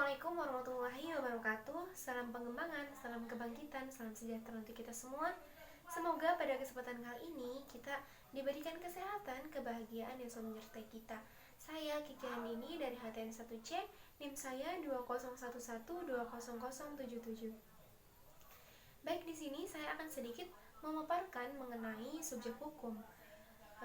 Assalamualaikum warahmatullahi wabarakatuh. Salam pengembangan, salam kebangkitan, salam sejahtera untuk kita semua. Semoga pada kesempatan kali ini kita diberikan kesehatan, kebahagiaan yang selalu menyertai kita. Saya Kiki Andini dari HTN 1C, NIM saya 2011200077. Baik, di sini saya akan sedikit memaparkan mengenai subjek hukum.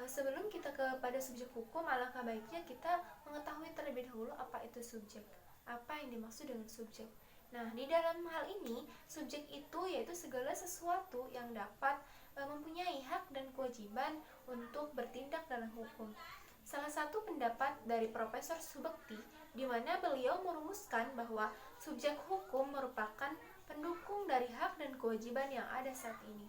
Sebelum kita kepada subjek hukum, alangkah baiknya kita mengetahui terlebih dahulu apa itu subjek. Apa yang dimaksud dengan subjek? Nah, di dalam hal ini, subjek itu yaitu segala sesuatu yang dapat mempunyai hak dan kewajiban untuk bertindak dalam hukum. Salah satu pendapat dari Profesor Subekti, di mana beliau merumuskan bahwa subjek hukum merupakan pendukung dari hak dan kewajiban yang ada saat ini.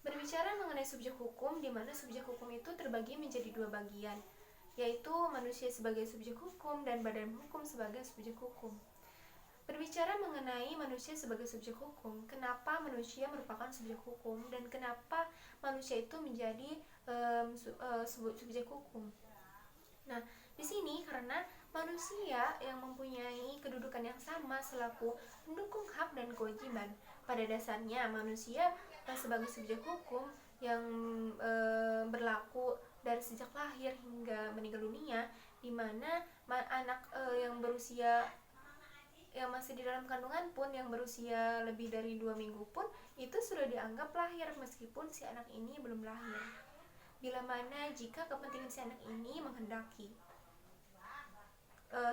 Berbicara mengenai subjek hukum, di mana subjek hukum itu terbagi menjadi dua bagian, yaitu manusia sebagai subjek hukum dan badan hukum sebagai subjek hukum. Berbicara mengenai manusia sebagai subjek hukum, kenapa manusia merupakan subjek hukum dan kenapa manusia itu menjadi subjek hukum? Nah, di sini karena manusia yang mempunyai kedudukan yang sama selaku pendukung hak dan kewajiban. Pada dasarnya manusia sebagai subjek hukum yang berlaku dari sejak lahir hingga meninggal dunia, di mana anak yang berusia yang masih di dalam kandungan pun yang berusia lebih dari 2 minggu pun itu sudah dianggap lahir meskipun si anak ini belum lahir. Bila mana jika kepentingan si anak ini menghendaki,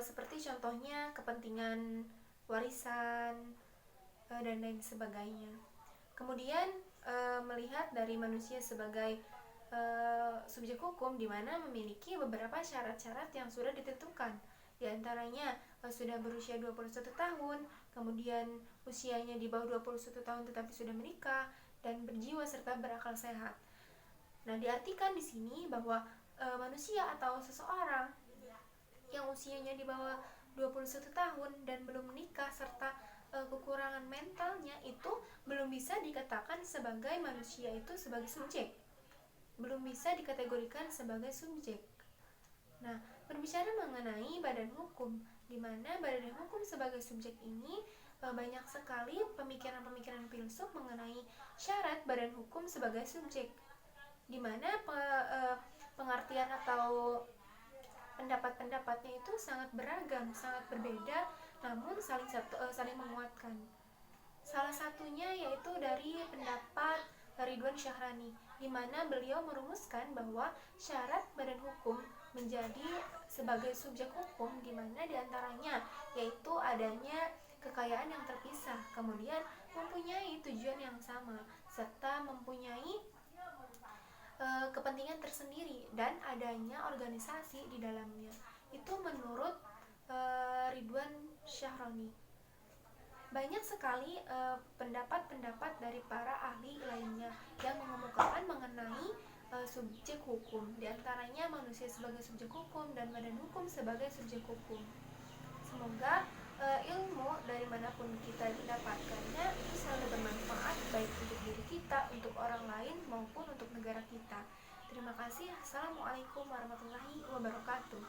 seperti contohnya kepentingan warisan dan lain sebagainya. Kemudian melihat dari manusia sebagai subjek hukum, di mana memiliki beberapa syarat-syarat yang sudah ditentukan. Di antaranya sudah berusia 21 tahun, kemudian usianya di bawah 21 tahun tetapi sudah menikah dan berjiwa serta berakal sehat. Nah, diartikan di sini bahwa manusia atau seseorang yang usianya di bawah 21 tahun dan belum menikah serta kekurangan mentalnya itu belum bisa dikatakan sebagai manusia itu sebagai subjek. Belum bisa dikategorikan sebagai subjek. Nah, berbicara mengenai badan hukum, di mana badan hukum sebagai subjek ini banyak sekali pemikiran-pemikiran filsuf mengenai syarat badan hukum sebagai subjek, di mana pengertian atau pendapat-pendapatnya itu sangat beragam, sangat berbeda, namun saling menguatkan. Salah satunya yaitu dari pendapat Ridwan Syahrani, di mana beliau merumuskan bahwa syarat badan hukum menjadi sebagai subjek hukum, di mana diantaranya yaitu adanya kekayaan yang terpisah, kemudian mempunyai tujuan yang sama, serta mempunyai kepentingan tersendiri dan adanya organisasi di dalamnya. Itu menurut Ridwan Syahrani. Banyak sekali pendapat-pendapat dari para ahli lainnya yang mengemukakan mengenai subjek hukum, di antaranya manusia sebagai subjek hukum dan badan hukum sebagai subjek hukum. Semoga ilmu dari manapun kita dapatkannya itu selalu bermanfaat, baik untuk diri kita, untuk orang lain, maupun untuk negara kita. Terima kasih. Assalamualaikum warahmatullahi wabarakatuh.